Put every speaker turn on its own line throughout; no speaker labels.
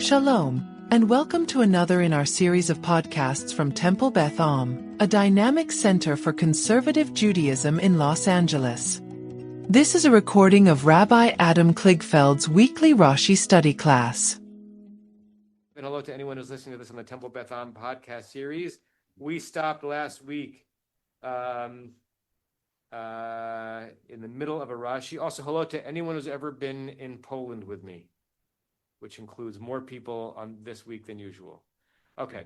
Shalom, and welcome to another in our series of podcasts from Temple Beth Am, a dynamic center for conservative Judaism in Los Angeles. This is a recording of Rabbi Adam Kligfeld's weekly Rashi study class.
And hello to anyone who's listening to this on the Temple Beth Am podcast series. We stopped last week in the middle of a Rashi. Also, hello to anyone who's ever been in Poland with me, which includes more people on this week than usual. Okay.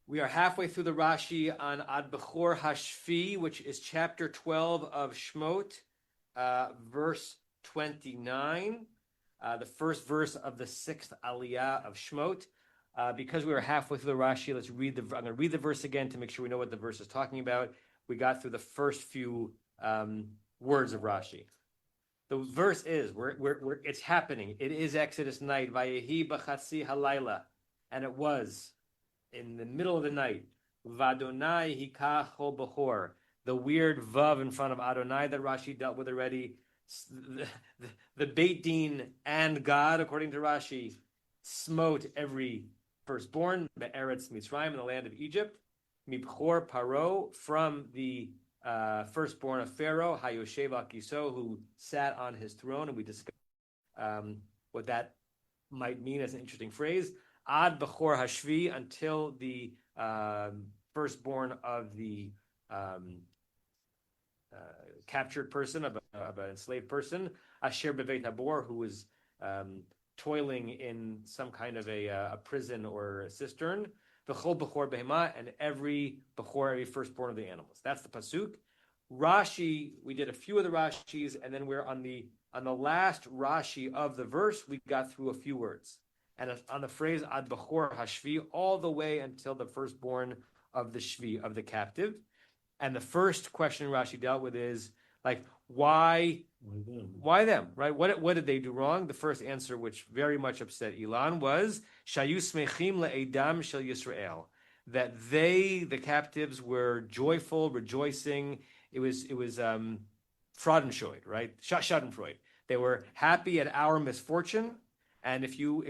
We are halfway through the Rashi on Ad Bechor Hashvi, which is chapter 12 of Shemot, verse 29, the first verse of the sixth aliyah of Shemot. Because we are halfway through the Rashi, I'm going to read the verse again to make sure we know what the verse is talking about. We got through the first few words of Rashi. The verse is, it's happening. It is Exodus night. Vayehi b'chatzi halayla. And it was in the middle of the night. Vadonai hikach hol b'chor. The weird vav in front of Adonai that Rashi dealt with already. The Beit Din and God, according to Rashi, smote every firstborn, Be'eretz Mitzrayim, in the land of Egypt. Mibchor Paro, from the firstborn of Pharaoh, Hayoshev Akiso, who sat on his throne, and we discussed what that might mean as an interesting phrase. Ad Bechor Hashvi, until the firstborn of the captured person, of an enslaved person, Asher Beveit Habor, who was toiling in some kind of a prison or a cistern. V'chol bechor behema, and every firstborn of the animals. That's the pasuk. Rashi, we did a few of the Rashis, and then we're on the last Rashi of the verse. We got through a few words, and on the phrase ad bechor hashvi, all the way until the firstborn of the shvi, of the captive. And the first question Rashi dealt with is like, why them, right? What did they do wrong? The first answer, which very much upset Elon, was shayu smechim le'edam shel Yisrael, that they, the captives, were joyful, rejoicing. It was Freudenschuld, right? Schadenfreude. They were happy at our misfortune, and if you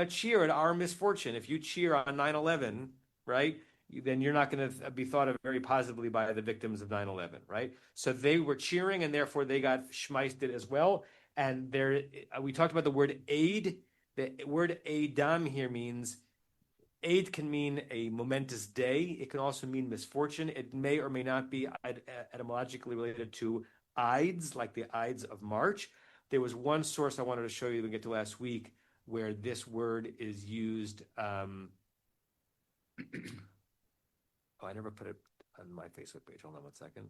cheer at our misfortune, if you cheer on 9/11, right, then you're not going to be thought of very positively by the victims of 9/11, right? So they were cheering, and therefore they got shmeisted as well. And there, we talked about the word aid. The word aidam here means, aid can mean a momentous day. It can also mean misfortune. It may or may not be etymologically related to Ides, like the Ides of March. There was one source I wanted to show you, we get to last week, where this word is used. I never put it on my Facebook page. Hold on 1 second.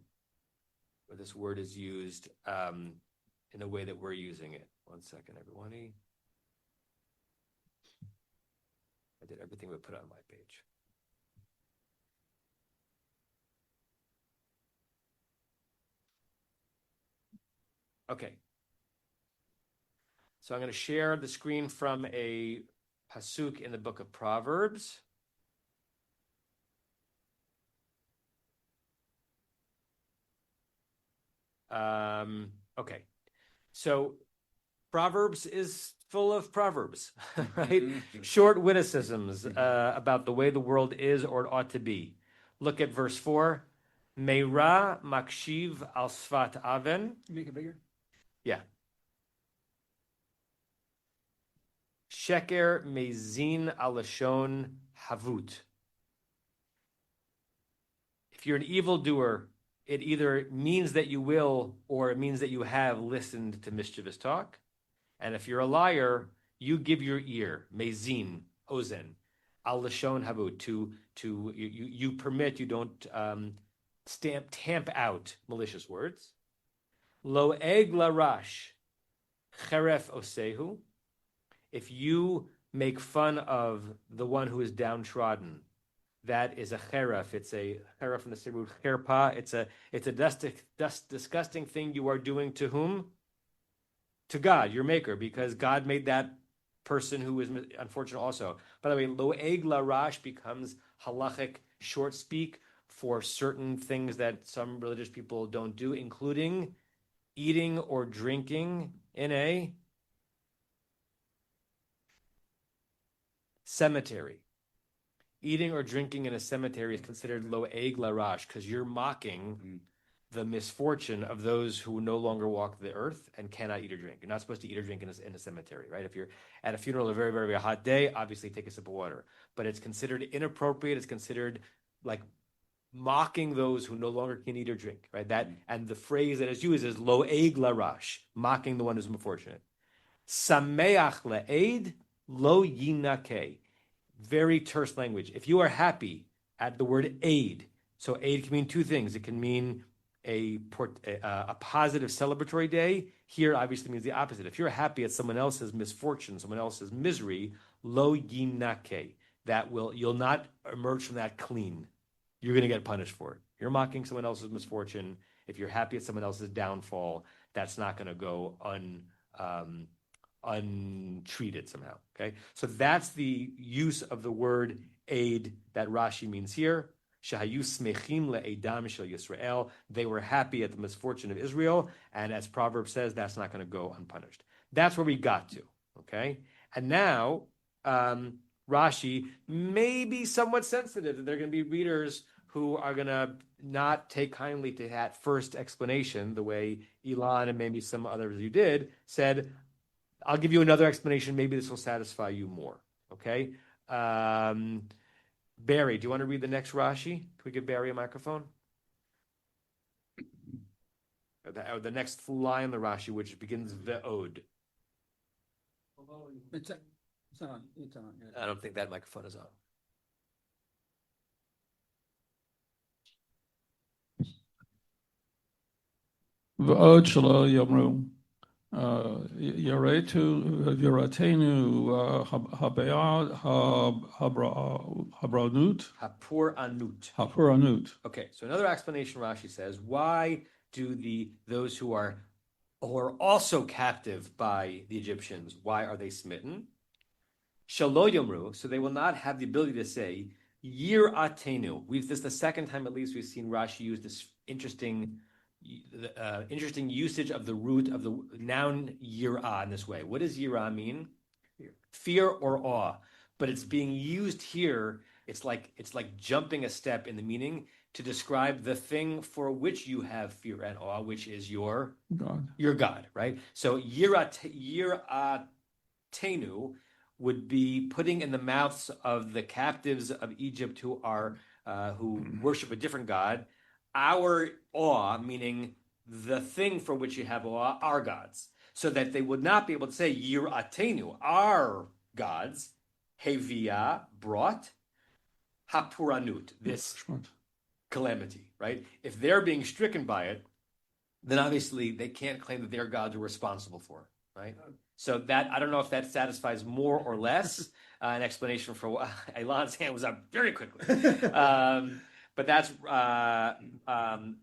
Where this word is used in the way that we're using it. 1 second, everyone. I did everything but put it on my page. Okay. So I'm going to share the screen from a pasuk in the book of Proverbs. Okay, so Proverbs is full of proverbs, right? Short witticisms about the way the world is or it ought to be. Look at verse 4. Meira makshiv al sfat aven.
Make it bigger?
Yeah. Sheker mezin al lashon havut. If you're an evildoer, it either means that you will, or it means that you have listened to mischievous talk. And if you're a liar, you give your ear, mezin, ozen, al lashon havut, you permit, you don't tamp out malicious words. Lo eg larash, cheref osehu. If you make fun of the one who is downtrodden, that is a cheref. It's a cheref from the Hebrew cherpa. It's a disgusting thing you are doing to whom? To God, your maker, because God made that person who is unfortunate also. By the way, lo'eg larash becomes halachic short speak for certain things that some religious people don't do, including eating or drinking in a cemetery. Eating or drinking in a cemetery is considered lo eig larash because you're mocking the misfortune of those who no longer walk the earth and cannot eat or drink. You're not supposed to eat or drink in a cemetery, right? If you're at a funeral, a very, very, very hot day, obviously take a sip of water. But it's considered inappropriate. It's considered like mocking those who no longer can eat or drink, right? That and the phrase that is used is lo eig larash, mocking the one who's unfortunate. Sameach le'eid lo yinake. Very terse language. If you are happy at the word aid, so aid can mean two things. It can mean a positive celebratory day. Here obviously means the opposite. If you're happy at someone else's misfortune, someone else's misery, lo yinake, you'll not emerge from that clean. You're going to get punished for it. You're mocking someone else's misfortune. If you're happy at someone else's downfall, that's not going to go untreated somehow. Okay, so that's the use of the word aid that Rashi means here. Shahayu smechim le'edam shel Yisrael. They were happy at the misfortune of Israel, and as Proverbs says, that's not going to go unpunished. That's where we got to. Okay, and now Rashi may be somewhat sensitive. There are going to be readers who are going to not take kindly to that first explanation, the way Elon and maybe some others you did said. I'll give you another explanation. Maybe this will satisfy you more. Okay. Barry, do you want to read the next Rashi? Can we give Barry a microphone? The next line in the Rashi, which begins ve'od.
It's on. It's on. Yeah.
I don't think that microphone is on.
V'od shelo yomru. Yaretu Yaratenu Habranut
Hapuranut. Okay, so another explanation Rashi says, why do those who are also captive by the Egyptians, why are they smitten? Shelo yomru, so they will not have the ability to say Yiratenu. This is the second time at least we've seen Rashi use this interesting usage of the root of the noun yirah in this way. What does yirah mean? Fear or awe. But it's being used here. It's like jumping a step in the meaning to describe the thing for which you have fear and awe, which is your God, right? So yiratenu would be putting in the mouths of the captives of Egypt who worship a different God, our awe, meaning the thing for which you have awe, our gods, so that they would not be able to say Yiratenu, our gods, Hevia, brought, Hapuranut, this calamity, right? If they're being stricken by it, then obviously they can't claim that their gods are responsible for it, right? So that, I don't know if that satisfies more or less an explanation for why Elon's hand was up very quickly. But that's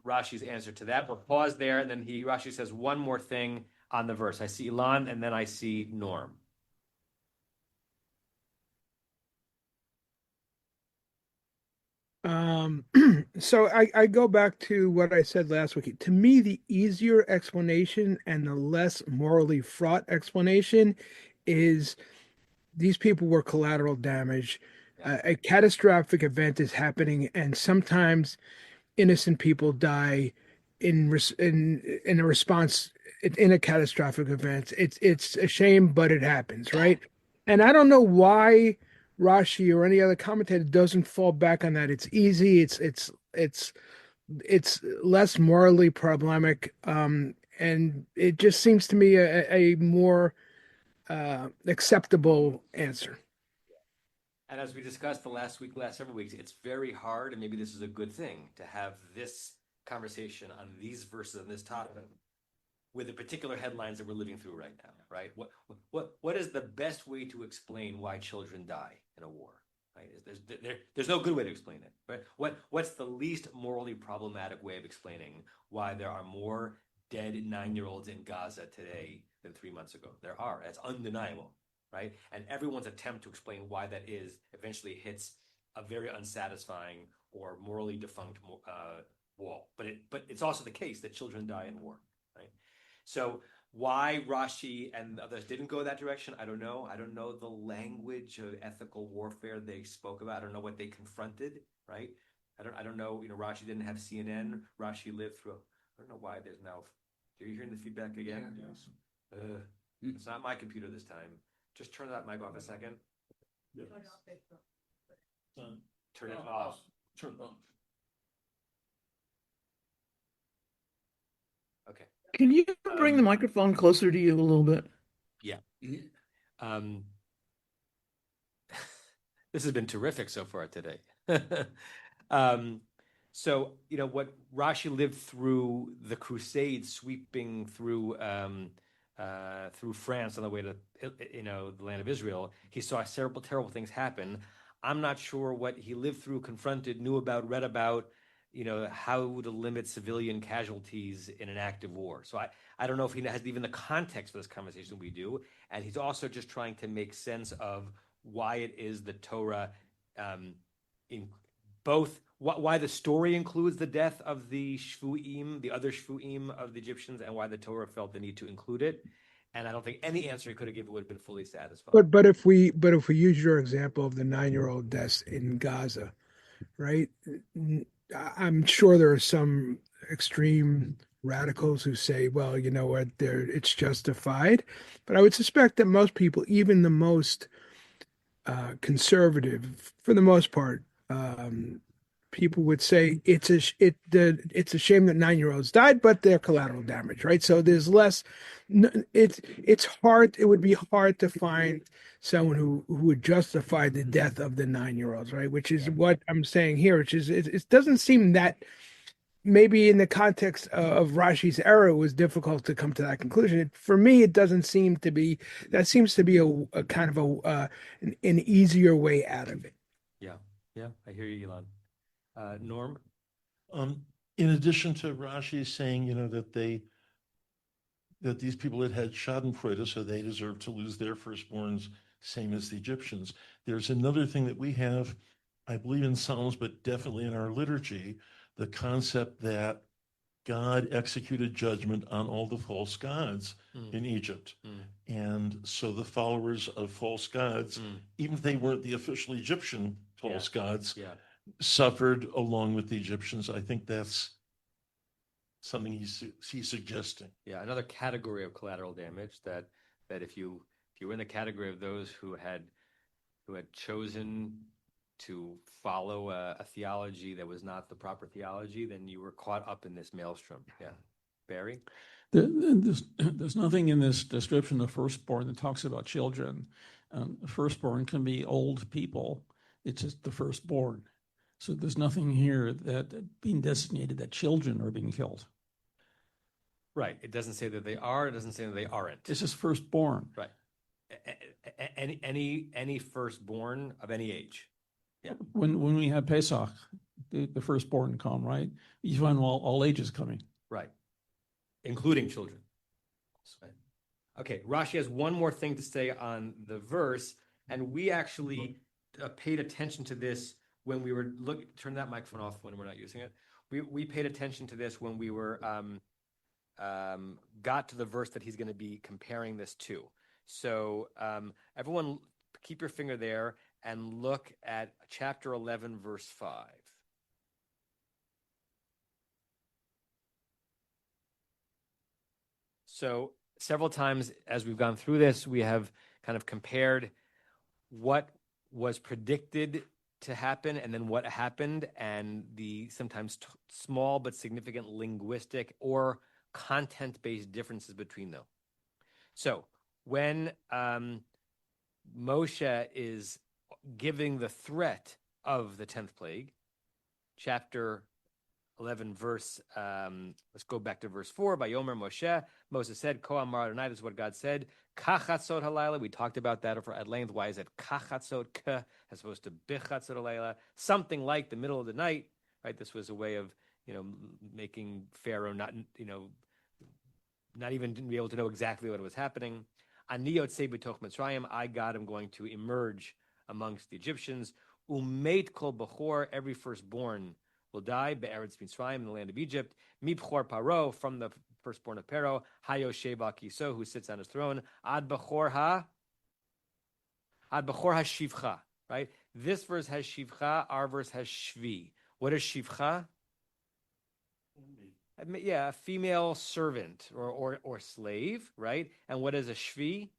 Rashi's answer to that. We'll pause there, and then Rashi says one more thing on the verse. I see Elon, and then I see Norm.
So I go back to what I said last week. To me, the easier explanation and the less morally fraught explanation is these people were collateral damage. A catastrophic event is happening, and sometimes innocent people die in a response in a catastrophic event. It's a shame, but it happens, right? And I don't know why Rashi or any other commentator doesn't fall back on that. It's easy. It's less morally problematic, and it just seems to me a more acceptable answer.
And as we discussed the last several weeks, it's very hard, and maybe this is a good thing, to have this conversation on these verses on this topic with the particular headlines that we're living through right now, right? What is the best way to explain why children die in a war? Right? There's no good way to explain it, right? What's the least morally problematic way of explaining why there are more dead 9-year-olds in Gaza today than 3 months ago? There are. That's undeniable. Right? And everyone's attempt to explain why that is eventually hits a very unsatisfying or morally defunct wall. But it's also the case that children die in war. Right? So Why Rashi and others didn't go that direction, I don't know. I don't know the language of ethical warfare they spoke about. I don't know what they confronted, right? I don't know. Rashi didn't have CNN. Rashi lived through. I don't know why there's now. Are you hearing the feedback again?
Yes.
It's not my computer this time. Just turn that mic off a second.
Yes.
Turn it off.
Turn it off.
Okay.
Can you bring the microphone closer to you a little bit?
Yeah. This has been terrific so far today. So, what Rashi lived through the Crusades, sweeping through France on the way to, the land of Israel. He saw several terrible things happen. I'm not sure what he lived through, confronted, knew about, read about, how to limit civilian casualties in an active war. So I don't know if he has even the context for this conversation we do. And he's also just trying to make sense of why it is the Torah, in both why the story includes the death of the Shvu'im, the other Shvu'im of the Egyptians, and why the Torah felt the need to include it. And I don't think any answer he could have given would have been fully satisfied.
But if we use your example of the 9-year-old deaths in Gaza, right? I'm sure there are some extreme radicals who say, well, you know what, it's justified. But I would suspect that most people, even the most conservative, for the most part, people would say it's a shame that 9-year-olds died, but they're collateral damage, right? So there's less. It's hard. It would be hard to find someone who would justify the death of the 9-year-olds, right? Which is what I'm saying here. Which is it doesn't seem that. Maybe in the context of Rashi's era, it was difficult to come to that conclusion. For me, it doesn't seem to be. That seems to be a kind of an easier way out of it.
Yeah, I hear you, Elon. Norm?
In addition to Rashi saying, that these people had schadenfreude, so they deserve to lose their firstborns, same as the Egyptians. There's another thing that we have, I believe in Psalms, but definitely in our liturgy, the concept that God executed judgment on all the false gods in Egypt. And so the followers of false gods, even if they weren't the official Egyptian false gods, suffered along with the Egyptians. I think that's something he's suggesting.
Yeah, another category of collateral damage that if you were in the category of those who had chosen to follow a theology that was not the proper theology, then you were caught up in this maelstrom. Yeah, Barry?
There's nothing in this description of firstborn that talks about children. Firstborn can be old people. It's just the firstborn. So there's nothing here that being designated that children are being killed.
Right. It doesn't say that they are. It doesn't say that they aren't.
It's just firstborn.
Right. Any firstborn of any age. Yeah.
When we have Pesach, the firstborn come, right? You find all ages coming.
Right. Including children. Right. Okay. Rashi has one more thing to say on the verse, and we actually paid attention to this when we were turn that microphone off when we're not using it. We paid attention to this when we were got to the verse that he's going to be comparing this to. So everyone keep your finger there and look at chapter 11, verse 5. So several times as we've gone through this, we have kind of compared what was predicted to happen and then what happened, and the sometimes small but significant linguistic or content-based differences between them. So when Moshe is giving the threat of the 10th plague, chapter 11, verse, let's go back to verse 4. Vayomer Moshe, Moses said, Ko amar Adonai, this is what God said. Kachatzot halayla, we talked about that at length. Why is it kachatzot, ka, as opposed to bichatzot halayla? Something like the middle of the night, right? This was a way of, making Pharaoh not even be able to know exactly what was happening. Ani yotzei b'toch Mitzrayim, I, God, am going to emerge amongst the Egyptians. Umeit kol bechor, every firstborn will die. Be'eretz Mitzrayim, in the land of Egypt. Mibchor paro, from the firstborn of Pharaoh, Hayoshe Kiso, who sits on his throne, Ad Bechor Shivcha, right? This verse has Shivcha, our verse has Shvi. What is Shivcha? Yeah, a female servant or slave, right? And what is a Shvi?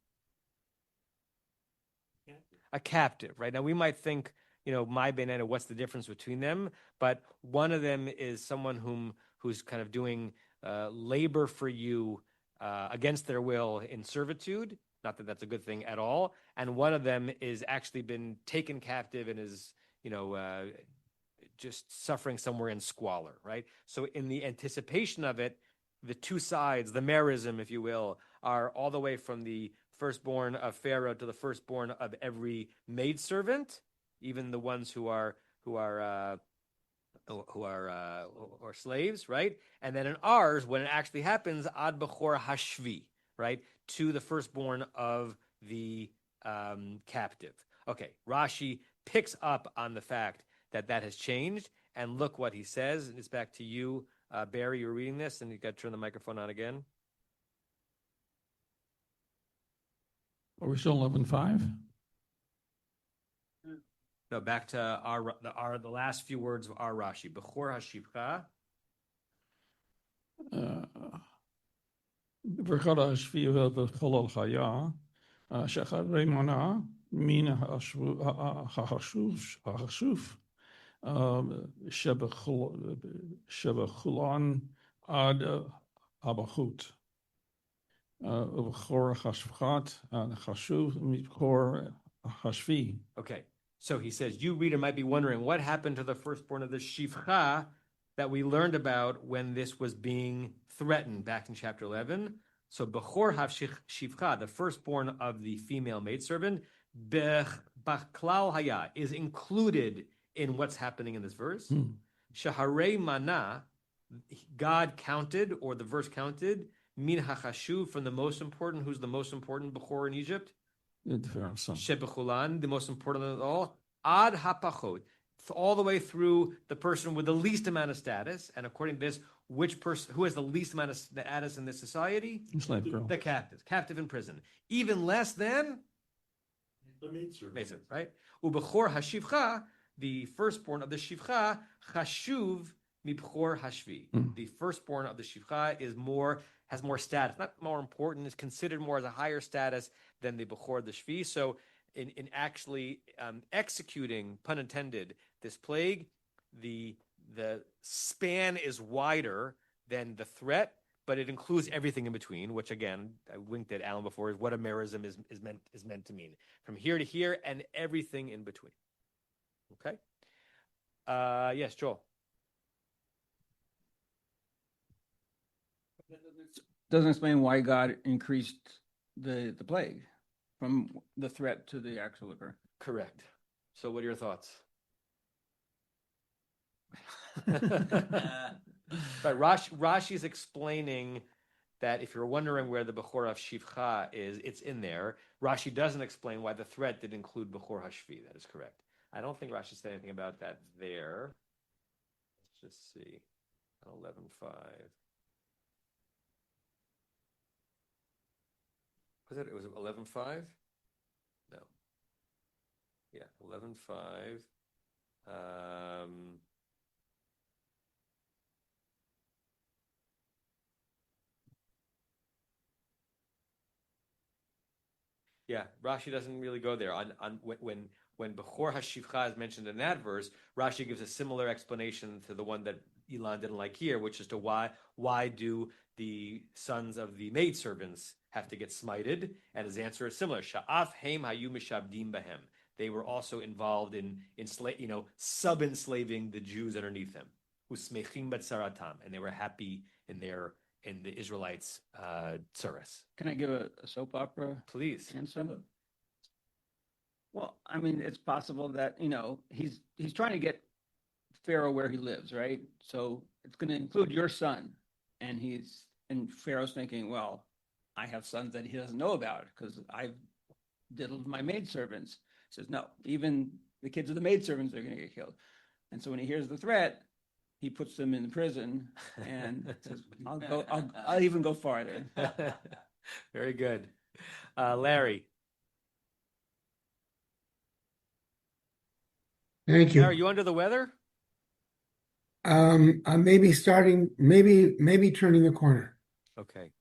A captive, right? Now we might think, my banana, what's the difference between them? But one of them is someone who's kind of doing labor for you against their will in servitude. Not that that's a good thing at all. And one of them is actually been taken captive and is, just suffering somewhere in squalor, right? So in the anticipation of it, the two sides, the merism, if you will, are all the way from the firstborn of Pharaoh to the firstborn of every maidservant, even the ones who are slaves, right? And then in ours, when it actually happens, Ad Bechor Hashvi, right, to the firstborn of the captive. Okay, Rashi picks up on the fact that has changed, and look what he says. And it's back to you, Barry. You're reading this, and you got to turn the microphone on again.
Are we still 11:5?
No, back to the last few words of our Rashi. Bechor hashivcha.
Bechor hashvi v'cholol chaya shecharei mana min hashuf shebechulan ad habachut. Bechor hashvchat chashuv bechor hashvi.
Okay. So he says, you reader might be wondering what happened to the firstborn of the Shivcha that we learned about when this was being threatened back in chapter 11. So Bechor Shivcha, the firstborn of the female maidservant, Bachlal Haya, is included in what's happening in this verse. Shaharei Mana, God counted, or the verse counted, Min HaChashuv, from the most important. Who's the most important Bechor in Egypt? Shebechulan, the most important of all, Ad Hapachot, all the way through the person with the least amount of status. And according to this, which person who has the least amount of status in this society?
Slave girl.
The captive in prison. Even less than
The maidservant,
right? Ubechor Hashivcha, the firstborn of the Shivcha, Chashuv Mibchor Hashvi. The firstborn of the Shivcha has more status, not more important, is considered more as a higher status than the Bechor, the Shvi. So in actually executing, pun intended, this plague, the span is wider than the threat, but it includes everything in between, which again, I winked at Alan before, is what a merism is meant to mean. From here to here and everything in between. Okay? Yes, Joel.
Doesn't explain why God increased the plague from the threat to the actual occurrence.
Correct. So what are your thoughts? But Rashi is explaining that if you're wondering where the Bechor of Shivcha is, it's in there. Rashi doesn't explain why the threat did include Bechor Hashvi. That is correct. I don't think Rashi said anything about that there. Let's just see. 11:5. It was 11:5? No. Yeah, 11:5. Yeah, Rashi doesn't really go there. On when Bechor HaShivcha is mentioned in that verse, Rashi gives a similar explanation to the one that Elon didn't like here, which is to why do the sons of the maidservants have to get smited? And his answer is similar. Sha'af heim hayu mishabdim bahem. They were also involved in sub-enslaving the Jews underneath them. Usmechim batzaratam, and they were happy in the Israelites' tsuras.
Can I give a soap opera?
Please.
Answer? Well, I mean, it's possible that, he's trying to get Pharaoh where he lives, right? So it's going to include your son. And Pharaoh's thinking, well, I have sons that he doesn't know about because I've diddled my maidservants. He says, no, even the kids of the maidservants are going to get killed. And so when he hears the threat, he puts them in prison and says, I'll even go farther.
Very good. Larry.
Thank you.
Larry, you under the weather?
I'm maybe turning the corner.
Okay.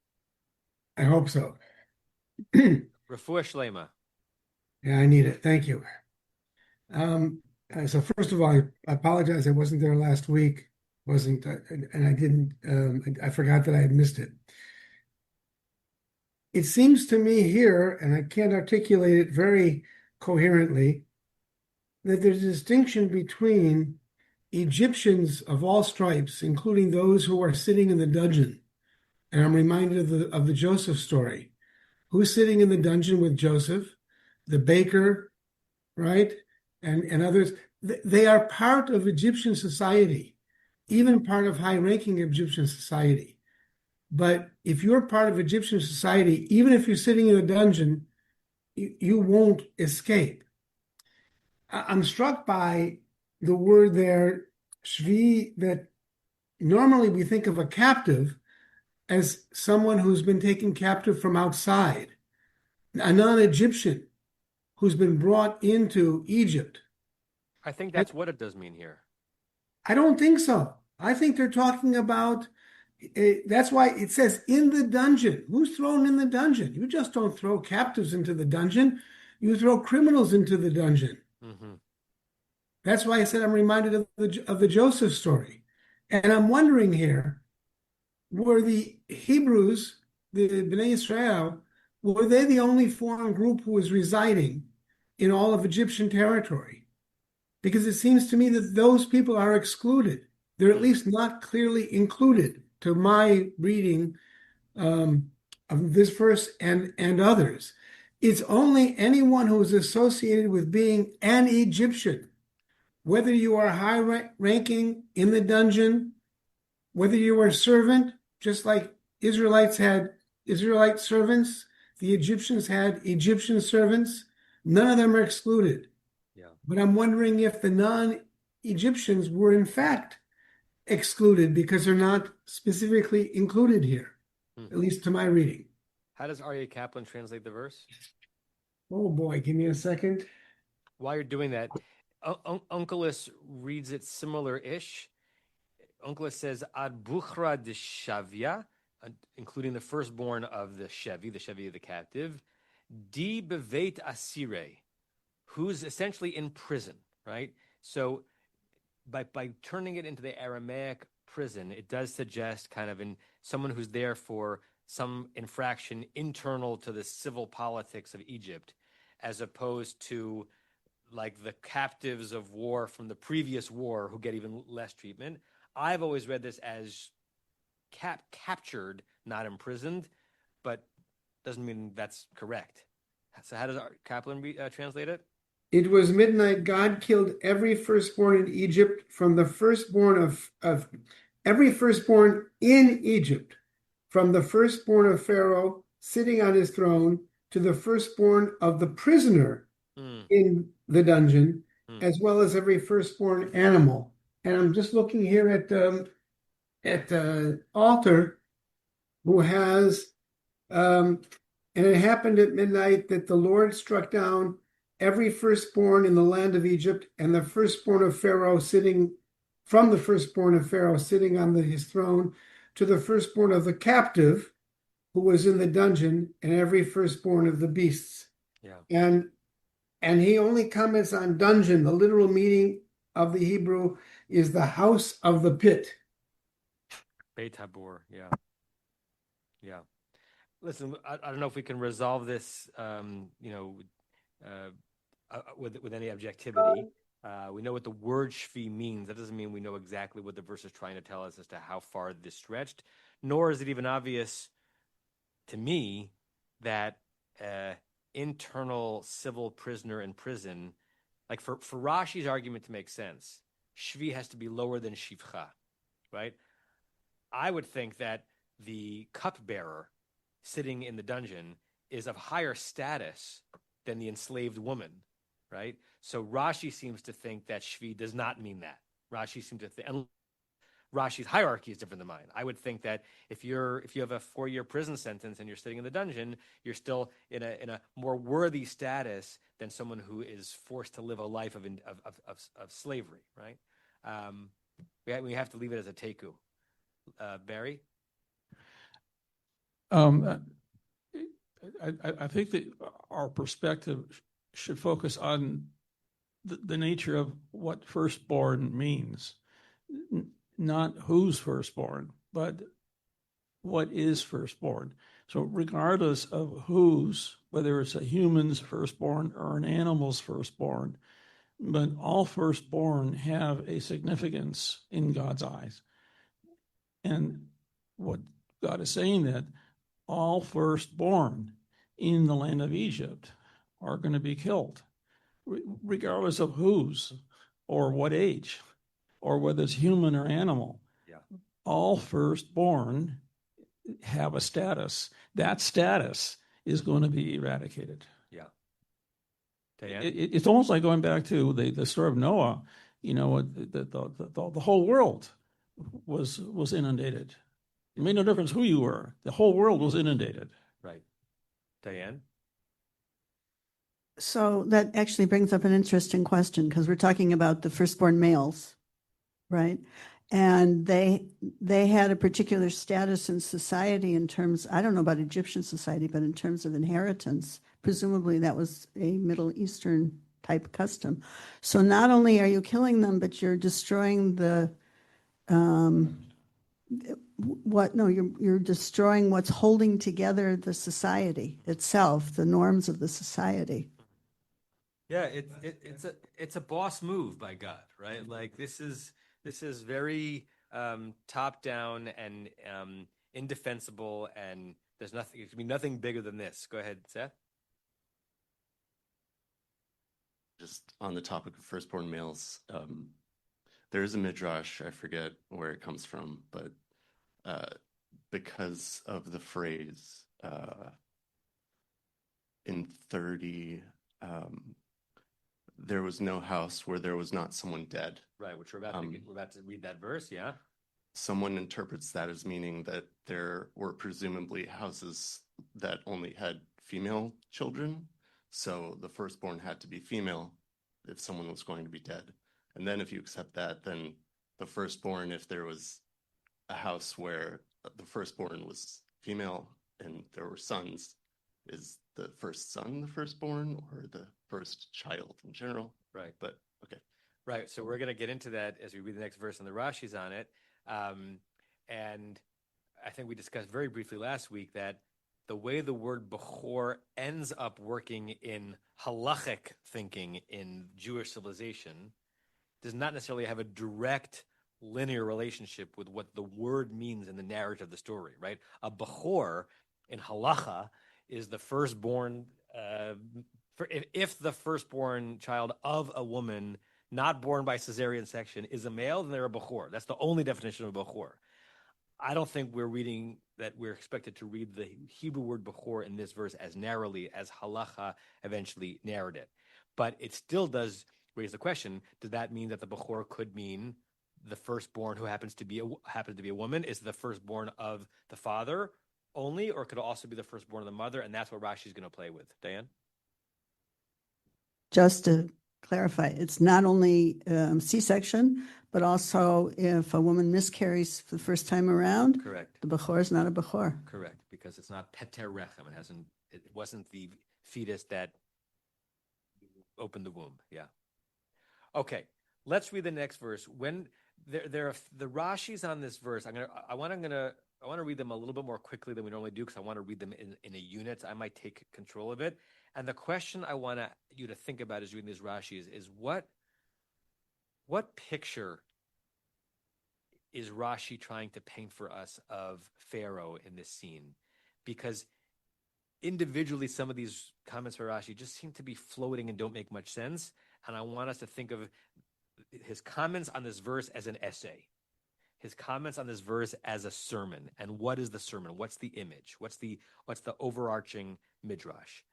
I hope so.
Refuah Shlema.
Yeah, I need it. Thank you. So first of all, I apologize. I wasn't there last week. And I didn't. I forgot that I had missed it. It seems to me here, and I can't articulate it very coherently, that there's a distinction between Egyptians of all stripes, including those who are sitting in the dungeon. And I'm reminded of the Joseph story. Who's sitting in the dungeon with Joseph? The baker, right? And others. They are part of Egyptian society, even part of high-ranking Egyptian society. But if you're part of Egyptian society, even if you're sitting in a dungeon, you won't escape. I'm struck by the word there, shvi, that normally we think of a captive as someone who's been taken captive from outside, a non-Egyptian who's been brought into Egypt.
I think that's what it does mean here.
I don't think so. I think they're talking about, that's why it says in the dungeon. Who's thrown in the dungeon? You just don't throw captives into the dungeon. You throw criminals into the dungeon.
Mm-hmm.
That's why I said I'm reminded of the Joseph story. And I'm wondering here, were the Hebrews, the Bnei Israel, were they the only foreign group who was residing in all of Egyptian territory? Because it seems to me that those people are excluded. They're at least not clearly included to my reading of this verse and others. It's only anyone who is associated with being an Egyptian, whether you are high-ranking in the dungeon, whether you are a servant, just like Israelites had Israelite servants, the Egyptians had Egyptian servants, none of them are excluded.
Yeah.
But I'm wondering if the non-Egyptians were in fact excluded because they're not specifically included here, at least to my reading.
How does Aryeh Kaplan translate the verse?
Oh boy, give me a second.
While you're doing that, Onkelos reads it similar-ish. Onkelos says, Ad Buchra de Shavya, including the firstborn of the Shevi of the captive, Di Beveit Asire, who's essentially in prison, right? So by turning it into the Aramaic prison, it does suggest kind of in someone who's there for some infraction internal to the civil politics of Egypt, as opposed to like the captives of war from the previous war who get even less treatment. I've always read this as captured, not imprisoned, but doesn't mean that's correct. So how does Kaplan translate it?
It was midnight. God killed every firstborn in Egypt, from the firstborn of every firstborn in Egypt, from the firstborn of Pharaoh sitting on his throne to the firstborn of the prisoner in the dungeon, as well as every firstborn animal. And I'm just looking here at the altar, who has, and it happened at midnight that the Lord struck down every firstborn in the land of Egypt, and the firstborn of Pharaoh sitting on his throne, to the firstborn of the captive who was in the dungeon, and every firstborn of the beasts.
Yeah.
And he only comments on dungeon. The literal meaning of the Hebrew is the house of the pit.
Beit Habor, yeah. Yeah. Listen, I don't know if we can resolve this, with any objectivity. We know what the word shvi means. That doesn't mean we know exactly what the verse is trying to tell us as to how far this stretched, nor is it even obvious to me that internal civil prisoner in prison, like for Rashi's argument to make sense, shvi has to be lower than shivcha, right? I would think that the cupbearer sitting in the dungeon is of higher status than the enslaved woman, right? So Rashi seems to think that shvi does not mean that. Rashi seems to think, Rashi's hierarchy is different than mine. I would think that if you have a 4-year prison sentence and you're sitting in the dungeon, you're still in a more worthy status than someone who is forced to live a life of slavery, right? We have to leave it as a teku. Barry?
I think that our perspective should focus on the nature of what firstborn means, not who's firstborn, but what is firstborn. So regardless of whose, whether it's a human's firstborn or an animal's firstborn, but all firstborn have a significance in God's eyes. And what God is saying that all firstborn in the land of Egypt are going to be killed, regardless of whose or what age, or whether it's human or animal.
Yeah.
All firstborn have a status. That status is going to be eradicated.
Yeah.
It's almost like going back to the story of Noah. You know, the whole world was inundated. It made no difference who you were. The whole world was inundated.
Right. Diane?
So that actually brings up an interesting question, because we're talking about the firstborn males, right? And they had a particular status in society in terms, I don't know about Egyptian society, but in terms of inheritance. Presumably that was a Middle Eastern type custom. So not only are you killing them, but you're destroying you're destroying what's holding together the society itself, the norms of the society.
Yeah, it's a boss move by God, right? Like this is very top down and indefensible, and there's nothing. It can be nothing bigger than this. Go ahead, Seth.
Just on the topic of firstborn males, there is a midrash. I forget where it comes from, but because of the phrase in 30. There was no house where there was not someone dead.
Right, which we're about to read that verse, yeah?
Someone interprets that as meaning that there were presumably houses that only had female children. So the firstborn had to be female if someone was going to be dead. And then if you accept that, then the firstborn, if there was a house where the firstborn was female and there were sons, is the first son the firstborn or the first child in general?
Right.
But okay.
Right. So we're going to get into that as we read the next verse and the Rashi's on it. And I think we discussed very briefly last week that the way the word Bechor ends up working in halachic thinking in Jewish civilization does not necessarily have a direct linear relationship with what the word means in the narrative of the story, right? A Bechor in halacha is the firstborn, if the firstborn child of a woman not born by cesarean section is a male, then they're a Bechor. That's the only definition of a Bechor. I don't think we're expected to read the Hebrew word Bechor in this verse as narrowly as halacha eventually narrated it. But it still does raise the question, does that mean that the Bechor could mean the firstborn who happens to be a woman is the firstborn of the father only, or could it also be the firstborn of the mother? And that's what Rashi's going to play with. Diane?
Just to clarify, it's not only C-section, but also if a woman miscarries for the first time around.
Correct.
The Bechor is not a Bechor.
Correct, because it's not Peter Rechem. It wasn't the fetus that opened the womb. Yeah. Okay, let's read the next verse. When there are the Rashi's on this verse, I want to read them a little bit more quickly than we normally do because I want to read them in a unit. I might take control of it. And the question I want you to think about as reading these Rashi's is what picture is Rashi trying to paint for us of Pharaoh in this scene? Because individually, some of these comments for Rashi just seem to be floating and don't make much sense. And I want us to think of his comments on this verse as an essay, his comments on this verse as a sermon. And what is the sermon? What's the image? What's the overarching midrash?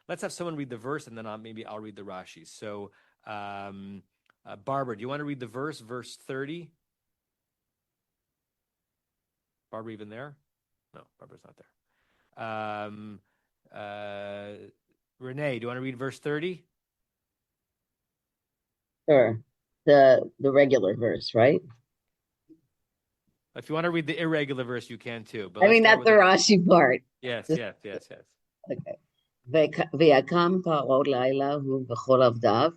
Let's have someone read the verse, and then maybe I'll read the Rashi. So, Barbara, do you want to read the verse 30? Barbara even there? No, Barbara's not there. Renee, do you want to read verse 30?
Sure. The regular verse, right?
If you want to read the irregular verse, you can too. But
I
let's
mean,
start
not the
with
Rashi part.
Yes,
Just-
yes, yes, yes.
Okay. ויקם פרעה לילה הוא וכל עבדיו,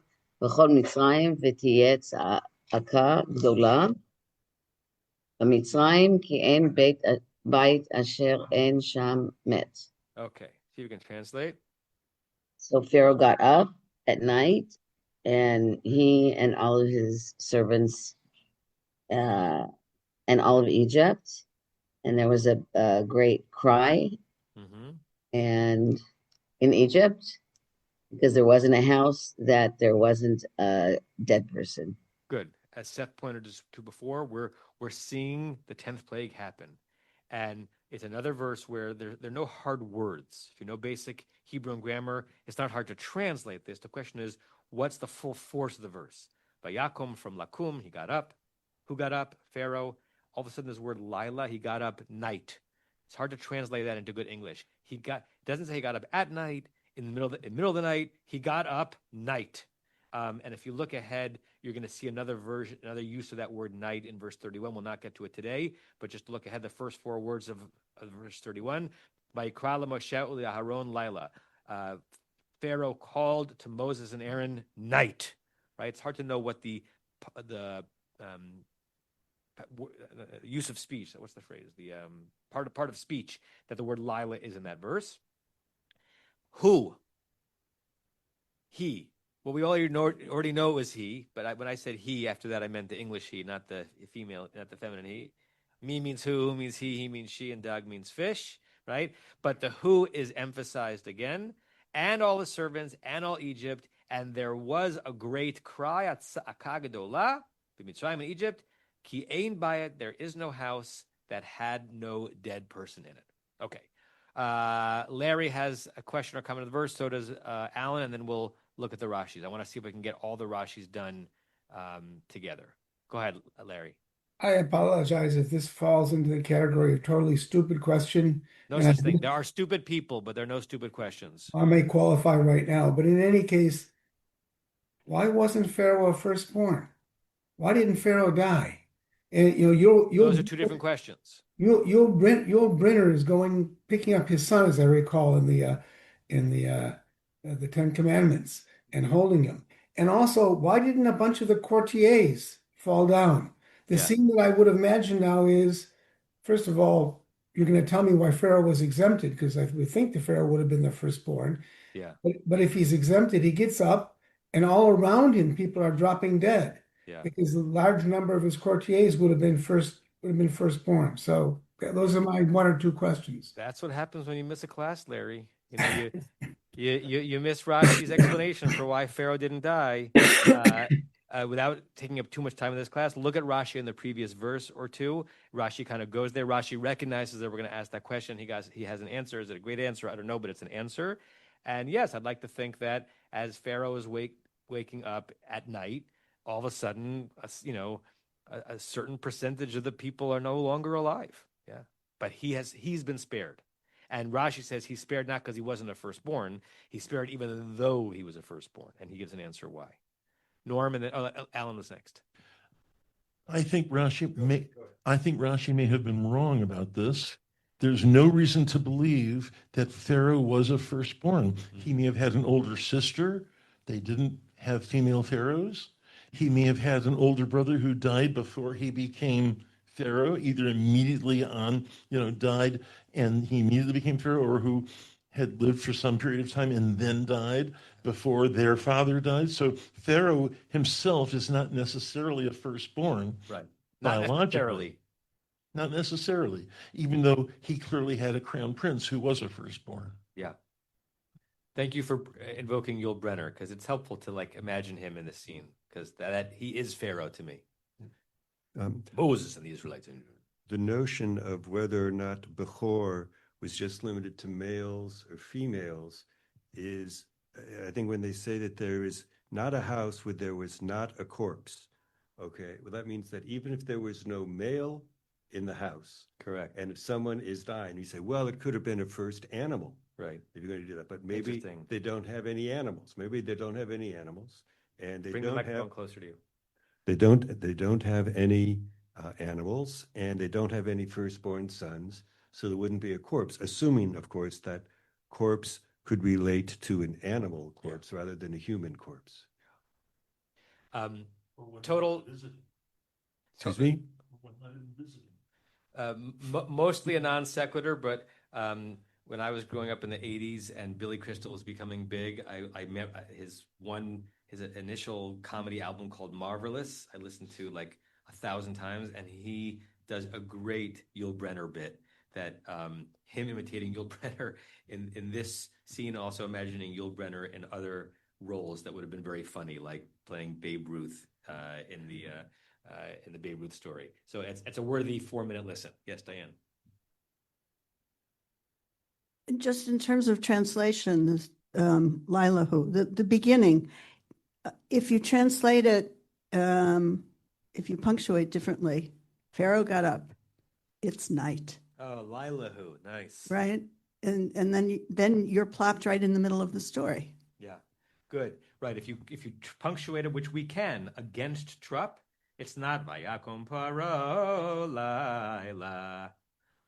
וכל מצרים, ותהיה צעקה גדולה במצרים, כי אין בית אשר אין שם מת.
Okay, see if you can translate.
So Pharaoh got up at night, and he and all of his servants and all of Egypt, and there was a great cry
Mm-hmm.
and in Egypt, because there wasn't a house that there wasn't a dead person.
Good. As Seth pointed to before, we're seeing the 10th plague happen. And it's another verse where there are no hard words. If you know basic Hebrew and grammar, it's not hard to translate this. The question is, what's the full force of the verse? Vayakum, from lakum, he got up. Who got up? Pharaoh. All of a sudden, this word Lila, he got up night. It's hard to translate that into good English. It doesn't say he got up at night, in the middle of the night. He got up night. And if you look ahead, you're going to see another use of that word night in verse 31. We'll not get to it today, but just look ahead, the first four words of verse 31. Vayikra Moshe u'Aharon Laila. Pharaoh called to Moses and Aaron night. Right? It's hard to know what the use of speech. What's the phrase? The part of speech that the word Lila is in that verse. Who? He. Well, we already know it was he, but when I said he, after that I meant the English he, not the female, not the feminine he. Me means who means he means she, and Doug means fish, right? But the who is emphasized again, and all the servants, and all Egypt, and there was a great cry at Sa'aka Mitzrayim in Egypt, ki ein bayit, there is no house that had no dead person in it. Okay. Larry has a question or comment on the verse, so does Alan, and then we'll look at the Rashis. I want to see if we can get all the Rashis done together. Go ahead, Larry.
I apologize if this falls into the category of totally stupid question.
No such thing. There are stupid people, but there are no stupid questions.
I may qualify right now, but in any case, why wasn't Pharaoh a firstborn? Why didn't Pharaoh die? And
those are two different questions.
Yul Brynner is picking up his son, as I recall, in the Ten Commandments, and holding him. And also, why didn't a bunch of the courtiers fall down? The scene that I would imagine now is, first of all, you're going to tell me why Pharaoh was exempted, because I would think the Pharaoh would have been the firstborn.
Yeah.
But if he's exempted, he gets up, and all around him, people are dropping dead.
Yeah.
Because the large number of his courtiers would have been firstborn. So those are my one or two questions.
That's what happens when you miss a class, Larry. You miss Rashi's explanation for why Pharaoh didn't die. Without taking up too much time in this class, look at Rashi in the previous verse or two. Rashi kind of goes there. Rashi recognizes that we're going to ask that question. He has an answer. Is it a great answer? I don't know, but it's an answer. And yes, I'd like to think that as Pharaoh is waking up at night, all of a sudden, a certain percentage of the people are no longer alive. Yeah, but he's been spared. And Rashi says he's spared not because he wasn't a firstborn. He's spared even though he was a firstborn. And he gives an answer why. Norm, and then Alan was next.
I think Rashi may have been wrong about this. There's no reason to believe that Pharaoh was a firstborn. Mm-hmm. He may have had an older sister. They didn't have female pharaohs. He may have had an older brother who died before he became Pharaoh, either immediately died and he immediately became Pharaoh, or who had lived for some period of time and then died before their father died. So Pharaoh himself is not necessarily a firstborn,
right?
Biologically. Not necessarily, even though he clearly had a crown prince who was a firstborn.
Yeah. Thank you for invoking Yul Brynner, because it's helpful to imagine him in the scene, because that he is Pharaoh to me. Moses and the Israelites.
The notion of whether or not Bechor was just limited to males or females is, I think when they say that there is not a house where there was not a corpse, okay, well, that means that even if there was no male in the house.
Correct.
And if someone is dying, you say, well, it could have been a first animal.
Right.
If you're going to do that. But maybe
Interesting.
they don't have any animals. Maybe they don't have any animals. And they
Bring the
don't
microphone
have
closer to you.
they don't have any animals, and they don't have any firstborn sons, so there wouldn't be a corpse, assuming, of course, that corpse could relate to an animal corpse rather than a human corpse.
Total.
Excuse me?
Mostly a non sequitur, but when I was growing up in the 80s and Billy Crystal was becoming big, I met his initial comedy album called Marvelous. I listened to like 1,000 times, and he does a great Yul Brynner bit that him imitating Yul Brynner in this scene, also imagining Yul Brynner in other roles that would have been very funny, like playing Babe Ruth in the Babe Ruth story. So it's a worthy 4-minute listen. Yes, Diane.
Just in terms of translation, this Lilahu, the beginning, if you translate it, if you punctuate differently, Pharaoh got up, it's night.
Oh, Lilahu, nice.
Right? And then you're plopped right in the middle of the story.
Yeah, good. Right, if you punctuate it, which we can, against Trupp, it's not Vayakom Paro Laila.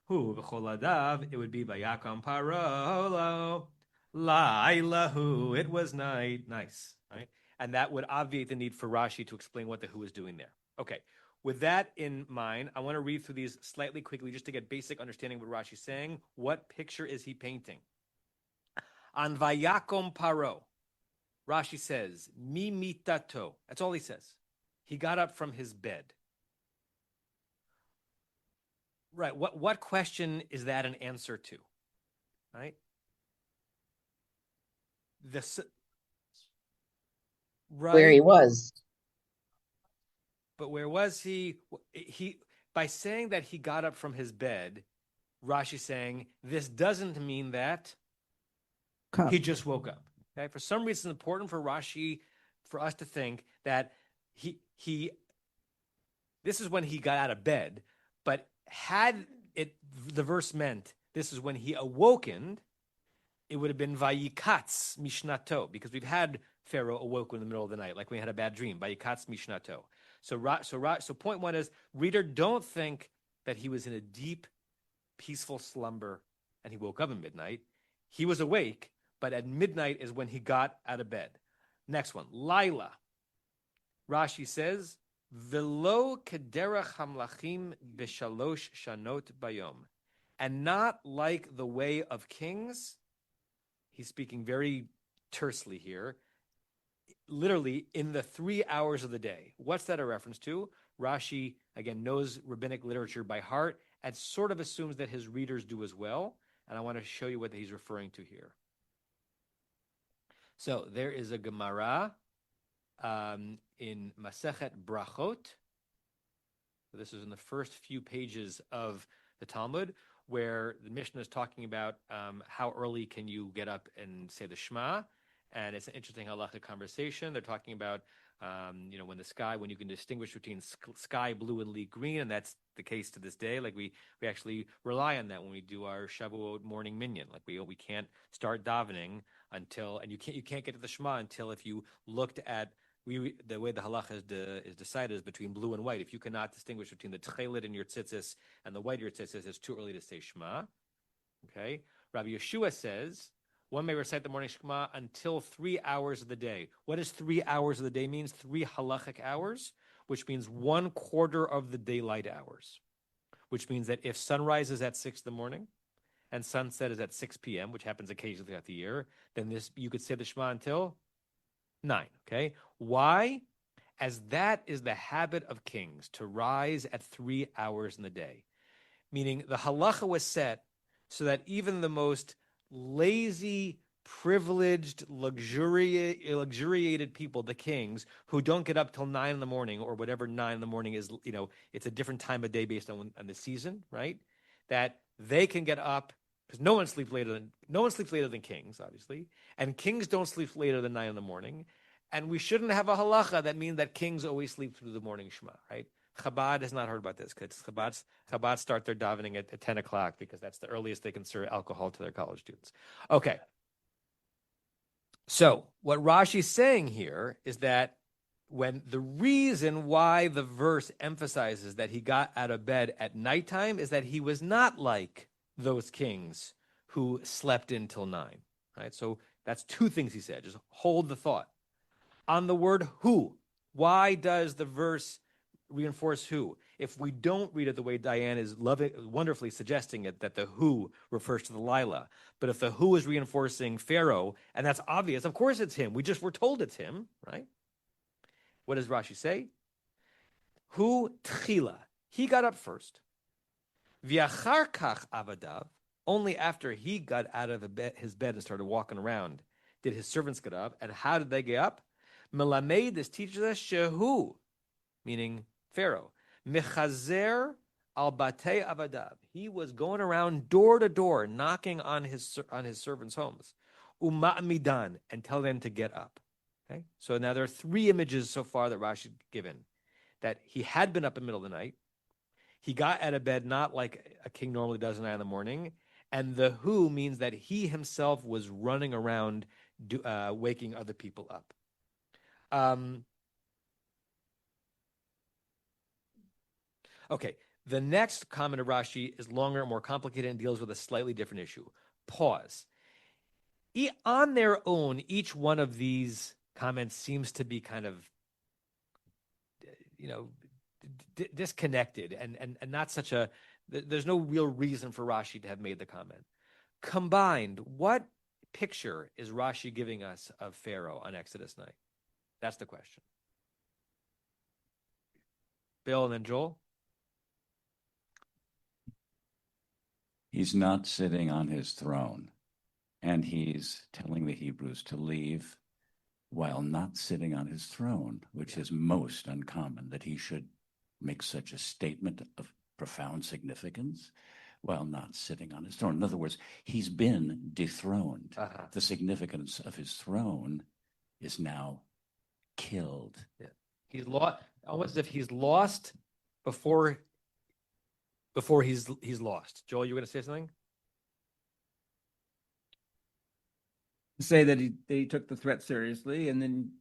Hu v'choladav, it would be Vayakom Paro Lailahu. It was night. Nice, right? And that would obviate the need for Rashi to explain what the who is doing there. Okay, with that in mind, I want to read through these slightly quickly just to get basic understanding of what Rashi's saying. What picture is he painting? On Vayakom Paro, Rashi says, Mi mitato. That's all he says. He got up from his bed. Right. What question is that an answer to? Right. Right.
Where he was.
But where was he? He by saying that he got up from his bed, Rashi's saying this doesn't mean that he just woke up. Okay. For some reason, it's important for Rashi for us to think that he this is when he got out of bed, but had it the verse meant this is when he awokened, it would have been Vayikatz Mishnato, because we've had Pharaoh awoke in the middle of the night, like we had a bad dream. Vayikatz Mishnato. So point one is, reader, don't think that he was in a deep, peaceful slumber and he woke up at midnight. He was awake, but at midnight is when he got out of bed. Next one, Laila. Rashi says, Velo kederach hamlachim b'shalosh shanot bayom. And not like the way of kings. He's speaking very tersely here. Literally in the 3 hours of the day. What's that a reference to? Rashi, again, knows rabbinic literature by heart and sort of assumes that his readers do as well. And I want to show you what he's referring to here. So there is a Gemara in Masechet Brachot. This is in the first few pages of the Talmud, where the Mishnah is talking about how early can you get up and say the Shema. And it's an interesting halachic conversation. They're talking about, when you can distinguish between sky blue and leaf green, and that's the case to this day. Like we actually rely on that when we do our Shavuot morning minyan. Like we can't start davening until, and you can't get to the Shema until if you looked at the way the halacha is decided is between blue and white. If you cannot distinguish between the tchelet in your tzitzis and the white in your tzitzis, it's too early to say Shema. Okay, Rabbi Yeshua says one may recite the morning Shema until 3 hours of the day. What does 3 hours of the day means? 3 halachic hours, which means 1/4 of the daylight hours, which means that if sunrise is at 6 in the morning and sunset is at 6 p.m., which happens occasionally throughout the year, then you could say the Shema until 9. Okay, why? As that is the habit of kings, to rise at 3 hours in the day, meaning the halacha was set so that even the most lazy, privileged, luxuriated people, the kings, who don't get up till 9 in the morning or whatever 9 in the morning is, it's a different time of day based on the season, right? That they can get up, because no one sleeps later than kings, obviously, and kings don't sleep later than 9 in the morning, and we shouldn't have a halacha that means that kings always sleep through the morning Shema, right? Chabad has not heard about this because Chabad start their davening at 10 o'clock because that's the earliest they can serve alcohol to their college students. Okay. So what Rashi's saying here is that when the reason why the verse emphasizes that he got out of bed at nighttime is that he was not like those kings who slept until 9. Right? So that's two things he said. Just hold the thought. On the word who, why does the verse reinforce who? If we don't read it the way Diane is wonderfully suggesting it, that the who refers to the Lila, but if the who is reinforcing Pharaoh, and that's obvious, of course it's him. We're told it's him, right? What does Rashi say? Hu tchila. He got up first. V'achar kach avadav. Only after he got out of his bed and started walking around did his servants get up. And how did they get up? Melamed, this teaches us shehu, meaning Pharaoh. Mechazer al batei avadav. He was going around door to door, knocking on his servants' homes. Uma'midan, and tell them to get up. Okay, so now there are 3 images so far that Rashi's given. That he had been up in the middle of the night. He got out of bed not like a king normally does at 9 in the morning. And the who means that he himself was running around waking other people up. Okay, the next comment of Rashi is longer and more complicated and deals with a slightly different issue. Pause. On their own, each one of these comments seems to be kind of, disconnected and not such a, there's no real reason for Rashi to have made the comment. Combined, what picture is Rashi giving us of Pharaoh on Exodus 9? That's the question. Bill and then Joel?
He's not sitting on his throne, and he's telling the Hebrews to leave while not sitting on his throne, which is most uncommon, that he should make such a statement of profound significance while not sitting on his throne. In other words, he's been dethroned. The significance of his throne is now killed.
Yeah. He's lost, almost as if he's lost before he's lost. Joel, you were going to say something?
Say that he took the threat seriously, and then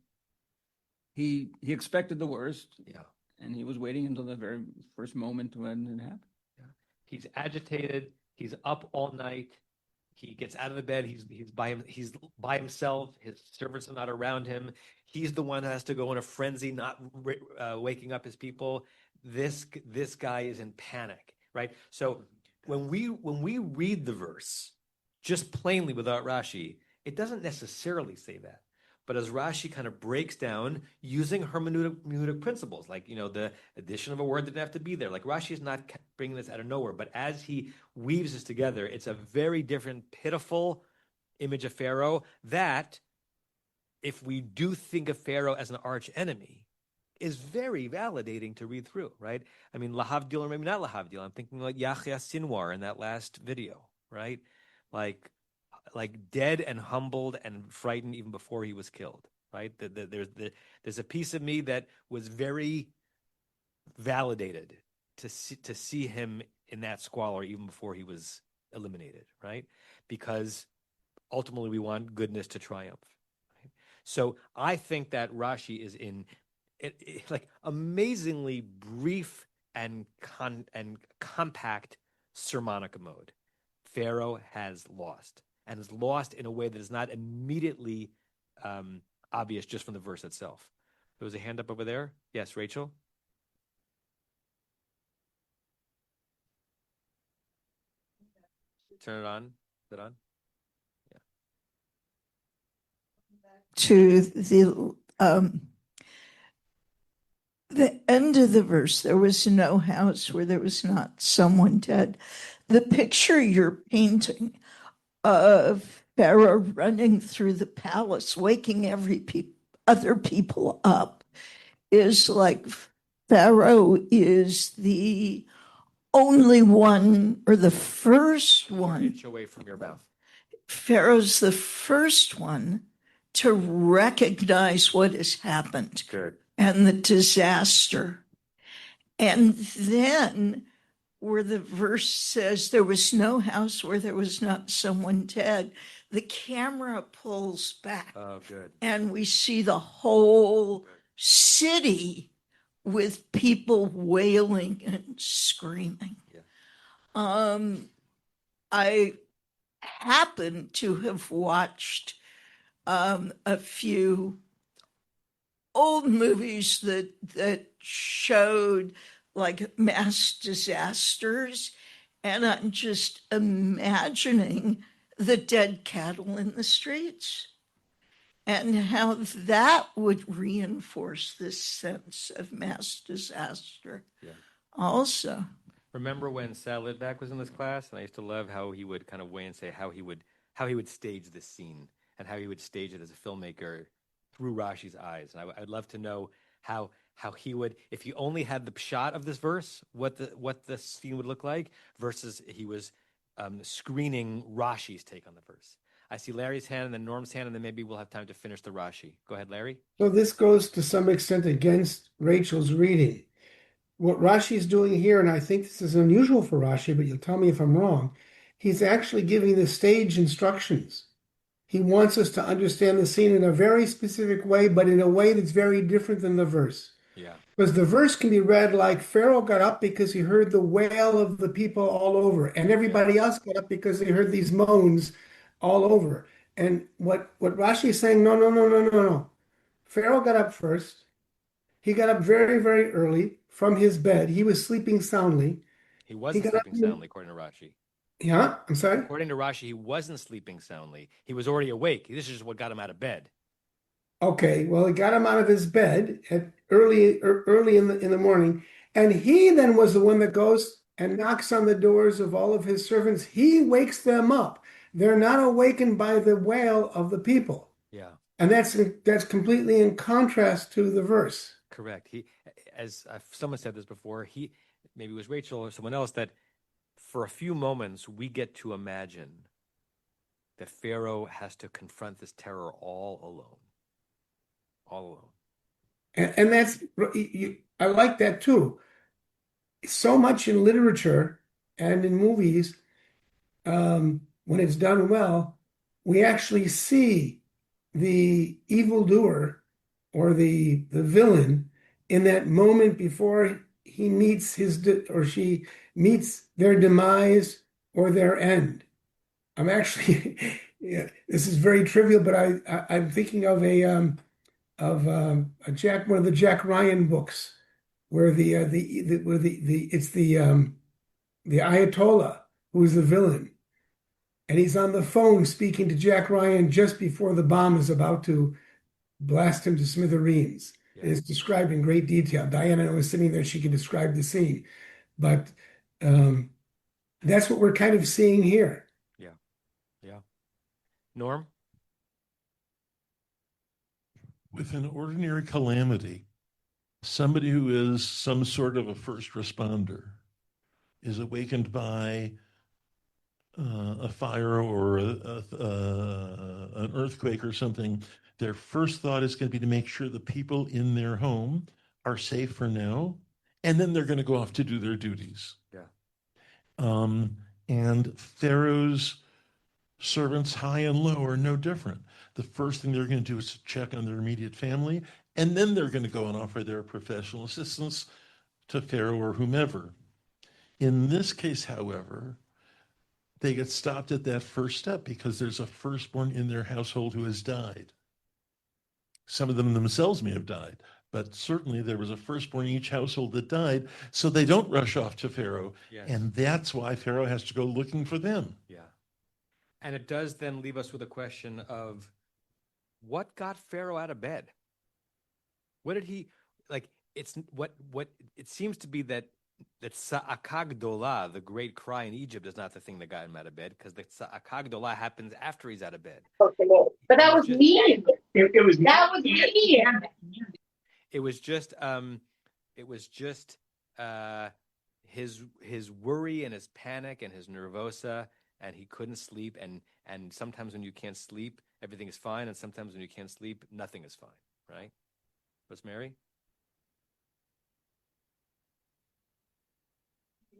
he expected the worst.
Yeah.
And he was waiting until the very first moment when it happened.
Yeah. He's agitated. He's up all night. He gets out of the bed. He's by himself. His servants are not around him. He's the one who has to go in a frenzy, not waking up his people. This guy is in panic, right? So when we read the verse just plainly without Rashi, it doesn't necessarily say that. But as Rashi kind of breaks down using hermeneutic principles, like, the addition of a word didn't have to be there. Like Rashi is not bringing this out of nowhere, but as he weaves this together, it's a very different, pitiful image of Pharaoh that, if we do think of Pharaoh as an arch enemy, is very validating to read through, right? I mean, lahavdil, or maybe not lahavdil. I'm thinking like Yahya Sinwar in that last video, right? Like dead and humbled and frightened even before he was killed, right? There's a piece of me that was very validated to see him in that squalor even before he was eliminated, right? Because ultimately we want goodness to triumph. Right? So I think that Rashi is in like amazingly brief and compact sermonica mode. Pharaoh has lost. And is lost in a way that is not immediately obvious just from the verse itself. There was a hand up over there. Yes, Rachel? Turn it on. Is it on? Yeah.
To the end of the verse, there was no house where there was not someone dead. The picture you're painting of Pharaoh running through the palace, waking other people up, is like Pharaoh is the only one, or the first one.
Inch away from your mouth.
Pharaoh's the first one to recognize what has happened.
Good.
And the disaster. And then where the verse says there was no house where there was not someone dead, the camera pulls back.
Oh, good.
And we see the whole city with people wailing and screaming.
Yeah.
I happen to have watched a few old movies that showed like mass disasters, and I'm just imagining the dead cattle in the streets and how that would reinforce this sense of mass disaster.
Yeah.
Also,
Remember when Sal Lidback was in this class, and I used to love how he would kind of weigh and say how he would stage this scene and how he would stage it as a filmmaker through Rashi's eyes. And I'd love to know how he would, if he only had the shot of this verse, what the scene would look like versus he was screening Rashi's take on the verse. I see Larry's hand and then Norm's hand, and then maybe we'll have time to finish the Rashi. Go ahead, Larry.
So this goes to some extent against Rachel's reading. What Rashi's doing here, and I think this is unusual for Rashi, but you'll tell me if I'm wrong, he's actually giving the stage instructions. He wants us to understand the scene in a very specific way, but in a way that's very different than the verse.
Yeah.
Because the verse can be read like Pharaoh got up because he heard the wail of the people all over, and everybody else got up because they heard these moans all over. And what Rashi is saying, no. Pharaoh got up first. He got up very, very early from his bed. He was sleeping soundly.
He wasn't sleeping soundly, according to Rashi.
Yeah, I'm sorry?
According to Rashi, he wasn't sleeping soundly. He was already awake. This is just what got him out of bed.
Okay, well, he got him out of his bed at early in the morning, and he then was the one that goes and knocks on the doors of all of his servants. He wakes them up. They're not awakened by the wail of the people.
Yeah.
And that's completely in contrast to the verse.
Correct. He, as someone said this before, maybe it was Rachel or someone else, that for a few moments we get to imagine that Pharaoh has to confront this terror all alone. All alone.
And that's, I like that too. So much in literature and in movies, when it's done well, we actually see the evildoer or the villain in that moment before he meets she meets their demise or their end. I'm actually, yeah, this is very trivial, but I'm thinking of one of the Jack Ryan books where the Ayatollah who is the villain, and he's on the phone speaking to Jack Ryan just before the bomb is about to blast him to smithereens.
Yeah.
It's described in great detail. Diana was sitting there; she could describe the scene, but that's what we're kind of seeing here.
Yeah. Norm?
With an ordinary calamity, somebody who is some sort of a first responder is awakened by a fire or an earthquake or something. Their first thought is going to be to make sure the people in their home are safe for now, and then they're going to go off to do their duties.
Yeah.
And Pharaoh's servants, high and low, are no different. The first thing they're going to do is to check on their immediate family, and then they're going to go and offer their professional assistance to Pharaoh or whomever. In this case, however, they get stopped at that first step because there's a firstborn in their household who has died. Some of them themselves may have died, but certainly there was a firstborn in each household that died, so they don't rush off to Pharaoh,
Yes.
and that's why Pharaoh has to go looking for them.
Yeah. And it does then leave us with a question of what got Pharaoh out of bed? What did he, like, it's what it seems to be that Sa'aka Gdolah, the great cry in Egypt, is not the thing that got him out of bed, because the Sa'aka Gdolah happens after he's out of bed.
But that was mean. It was that was mean.
It was just his worry and his panic and his nervosa, and he couldn't sleep, and sometimes when you can't sleep, everything is fine, and sometimes when you can't sleep, nothing is fine, right? What's Mary?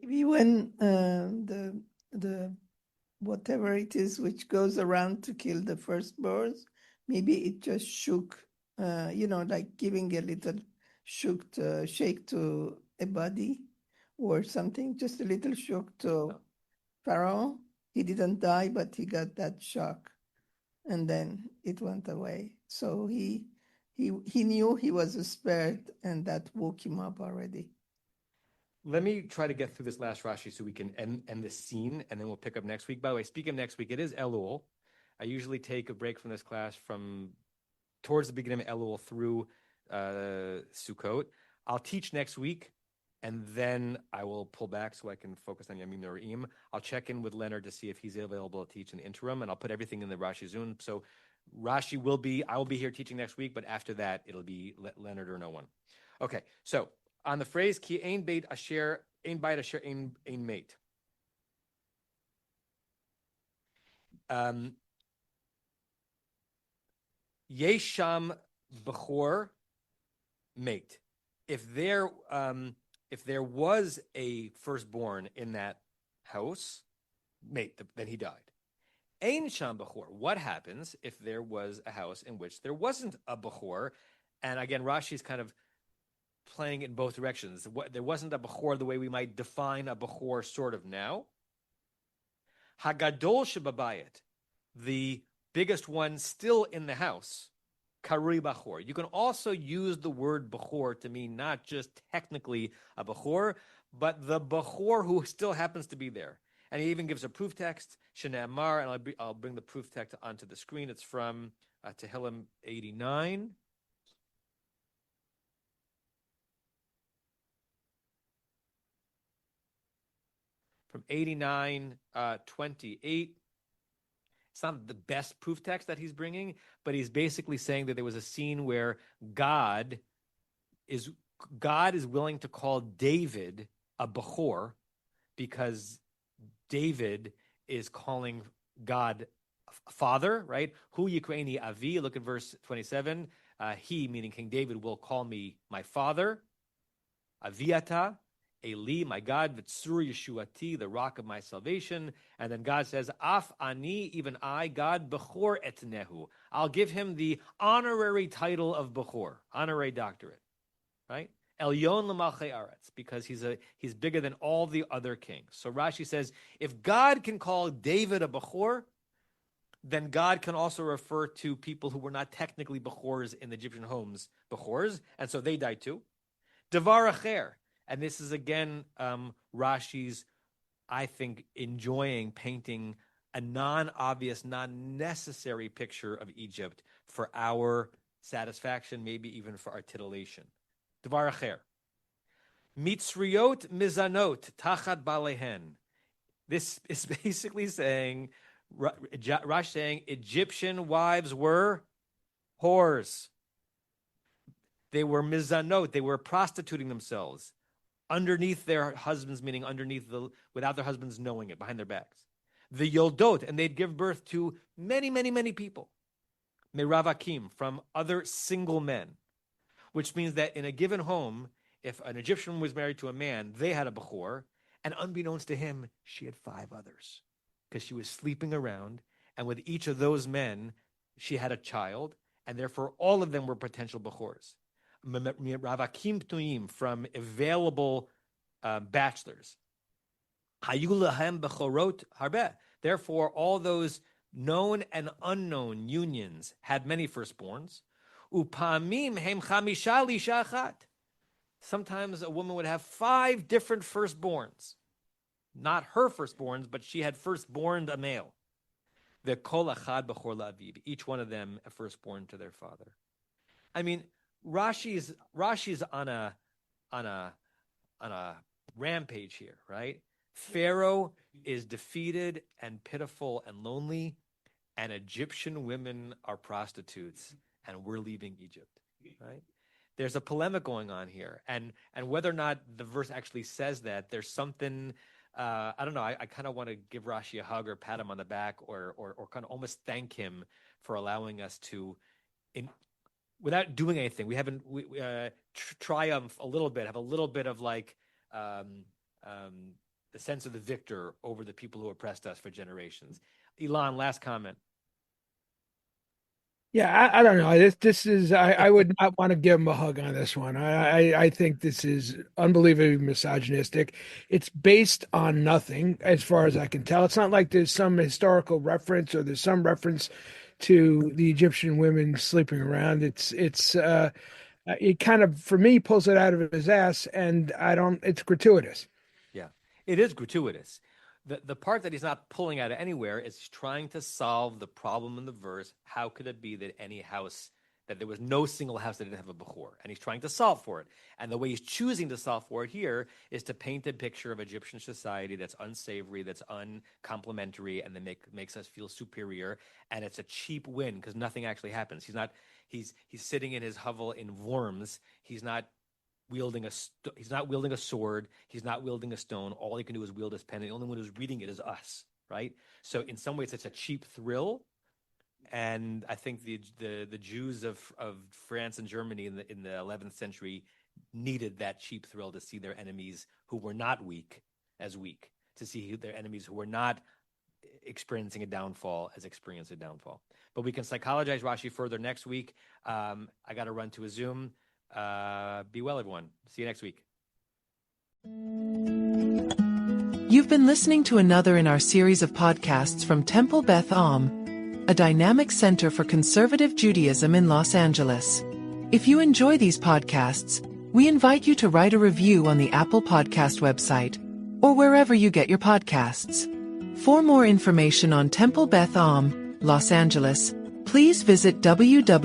Maybe when the whatever it is which goes around to kill the firstborns, maybe it just shook, like giving a little shake to a body or something, just a little shock to Pharaoh. He didn't die, but he got that shock, and then it went away. So he knew he was spared, and that woke him up already.
Let me try to get through this last Rashi so we can end this scene, and then we'll pick up next week. By the way, speaking of next week, it is Elul. I usually take a break from this class from towards the beginning of Elul through Sukkot. I'll teach next week, and then I will pull back so I can focus on Yamim Noraim. I'll check in with Leonard to see if he's available to teach in the interim, and I'll put everything in the Rashi Zone. So Rashi I will be here teaching next week, but after that, it'll be Leonard or no one. Okay, so on the phrase ki ein beit asher ein mate. Yesham bechor mate. If there was a firstborn in that house, mate, then he died. Ein sham bechor. What happens if there was a house in which there wasn't a bechor? And again, Rashi's kind of playing in both directions. There wasn't a bechor the way we might define a bechor sort of now. Hagadol shebabayit, the biggest one still in the house, karui bechor. You can also use the word bechor to mean not just technically a bechor, but the bechor who still happens to be there. And he even gives a proof text, Shenamar, and I'll bring the proof text onto the screen. It's from Tehillim 89. From 89:28. It's not the best proof text that he's bringing, but he's basically saying that there was a scene where God is willing to call David a Bechor because David is calling God father, right? Hu yikreini avi. Look at verse 27. He, meaning King David, will call me my father. Aviata. Eli, my God, V'tzur Yeshuati, the rock of my salvation. And then God says, Af ani, even I, God, Bechor etnehu. I'll give him the honorary title of Bechor, honorary doctorate, right? Elyon l'malchei aretz, because he's bigger than all the other kings. So Rashi says, if God can call David a Bechor, then God can also refer to people who were not technically Bechors in the Egyptian homes, Bechors, and so they died too. Devar acher. And this is, again, Rashi's, I think, enjoying painting a non-obvious, non-necessary picture of Egypt for our satisfaction, maybe even for our titillation. Devar acher. Mitzriot mizanot tachat balehen. This is basically saying, Rashi saying, Egyptian wives were whores. They were mizanot. They were prostituting themselves underneath their husbands, meaning without their husbands knowing it, behind their backs. The yoldot, and they'd give birth to many, many, many people. Meravakim, from other single men, which means that in a given home, if an Egyptian was married to a man, they had a bechor, and unbeknownst to him, she had 5 others, because she was sleeping around, and with each of those men, she had a child, and therefore all of them were potential bechors. Ravakim Ptuim, from available bachelors. Hayulahem bechorot harbeh. Therefore, all those known and unknown unions had many firstborns. Upamim hem chamisha lisha achat. Sometimes a woman would have 5 different firstborns. Not her firstborns, but she had firstborn a male. The kol achad bechor la'aviv. Each one of them a firstborn to their father. I mean, Rashi's on a rampage here, right? Pharaoh is defeated and pitiful and lonely, and Egyptian women are prostitutes, and we're leaving Egypt, right? There's a polemic going on here, and whether or not the verse actually says that, there's something. I don't know. I kind of want to give Rashi a hug or pat him on the back, or kind of almost thank him for allowing us to. Without doing anything, we triumph a little bit, have a little bit of like the sense of the victor over the people who oppressed us for generations. Elon, last comment.
Yeah, I don't know. This is I would not want to give him a hug on this one. I think this is unbelievably misogynistic. It's based on nothing, as far as I can tell. It's not like there's some historical reference or there's some reference to the Egyptian women sleeping around. It kind of, for me, pulls it out of his ass, and it's gratuitous.
Yeah, it is gratuitous. The part that he's not pulling out of anywhere is he's trying to solve the problem in the verse. How could it be that that there was no single house that didn't have a Bechor? And he's trying to solve for it. And the way he's choosing to solve for it here is to paint a picture of Egyptian society that's unsavory, that's uncomplimentary, and that makes us feel superior. And it's a cheap win because nothing actually happens. He's sitting in his hovel in Worms. He's not wielding a sword. He's not wielding a stone. All he can do is wield his pen. And the only one who's reading it is us, right? So in some ways, it's a cheap thrill. And I think the Jews of France and Germany in the 11th century needed that cheap thrill to see their enemies who were not weak as weak, to see their enemies who were not experiencing a downfall as experience a downfall. But we can psychologize Rashi further next week. I got to run to a Zoom. Be well, everyone. See you next week.
You've been listening to another in our series of podcasts from Temple Beth Am, a dynamic center for conservative Judaism in Los Angeles. If you enjoy these podcasts, we invite you to write a review on the Apple Podcast website or wherever you get your podcasts. For more information on Temple Beth Am, Los Angeles, please visit www.tba.la.org.